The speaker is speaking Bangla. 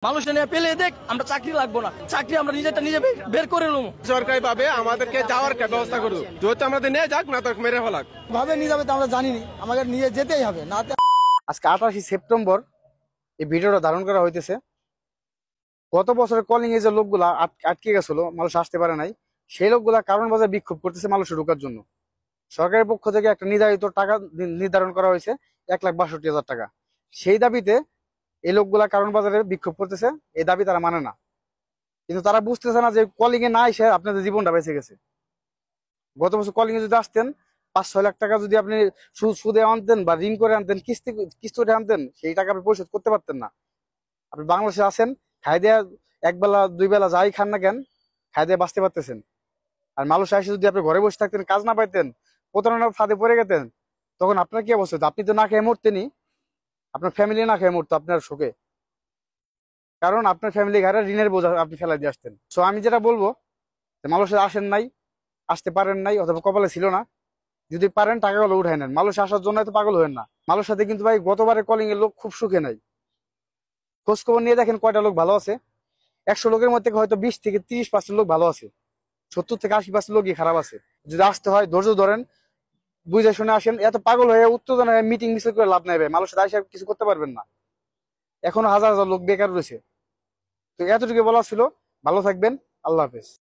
মানুষের নিয়ে পেলে দেখ আমরা চাকরি লাগবো না, চাকরি আমরা নিজেরটা নিজে বের করে নেবো। সরকারি ভাবে আমাদেরকে যাওয়ার ব্যবস্থা করুক, যেহেতু আমাদের নিয়ে যাক না তো মেরে ফেলাক। ভাবে নিয়ে যাবে তো আমরা জানিনি, আমাকে নিয়ে যেতেই হবে না। আজকে 28 সেপ্টেম্বর এই ভিডিওটা ধারণ করা হইতেছে। গত বছরের কলিং এ যে লোকগুলা আটকে গেছিল, মানুষ আসতে পারে নাই, সেই লোকগুলা কারণ বাজারে বিক্ষোভ করতেছে মানুষের ঢোকার জন্য। সরকারের পক্ষ থেকে একটা নির্ধারিত টাকা নির্ধারণ করা হয়েছে 1,62,000 টাকা। সেই দাবিতে এই লোকগুলা কারণ বাজারে বিক্ষোভ করতেছে, এই দাবি তারা মানে না। কিন্তু তারা বুঝতেছে না যে কলিং এ না এসে আপনাদের জীবনটা বেঁচে গেছে। গত বছর কলিং এ যদি আসতেন 5-6 লাখ টাকা যদি আপনি সুদে আনতেন বা ঋণ করে আনতেন, কিস্তিতে আনতেন, সেই টাকা আপনি পরিশোধ করতে পারতেন না। আপনি বাংলাদেশে আছেন, খাই দেয়া একবেলা দুই বেলা যাই খান না কেন, খাই দিয়ে বাঁচতে পারতেছেন। আর মালয়েশিয়া এসে যদি আপনি ঘরে বসে থাকতেন, কাজ না পাইতেন, প্রতারণার ফাঁদে পড়ে গেতেন, তখন আপনার কি অবস্থা হতো? আপনি তো না খেয়ে মরতেনই, আপনার ফ্যামিলি না খেয়ে মরতো আপনার শোকে। কারণ আপনার ফ্যামিলি ঘরে ঋণের বোঝা আপনি ফেলাই দিয়ে আসতেন। সো আমি যেটা বলবো, মালয়েশিয়া আসেন নাই, আসতে পারেন নাই, অথবা কপালে ছিল না, যদি পারেন টাকাগুলো উঠাই নেন। মালয়েশিয়া আসার জন্য তো পাগল হবেন না। মালয়েশিয়াতে কিন্তু ভাই গতবারের কলিং এর লোক খুব সুখে নাই। খোঁজ খবর নিয়ে দেখেন কয়টা লোক ভালো আছে। 100 লোকের মধ্যে হয়তো 20 থেকে 30% লোক ভালো আছে, 70 থেকে 80% লোকই খারাপ আছে। যদি আসতে হয় ধৈর্য ধরেন, বুঝে শুনে আসেন। এত পাগল হয়ে উত্তেজনা হয়ে মিটিং মিছিল করে লাভ নাই ভাই, মালয়েশিয়াতে এসে কিছু করতে পারবেন না। এখনো হাজার হাজার লোক বেকার রয়েছে। তো এতটুকু বলা ছিল। ভালো থাকবেন, আল্লাহ হাফেজ।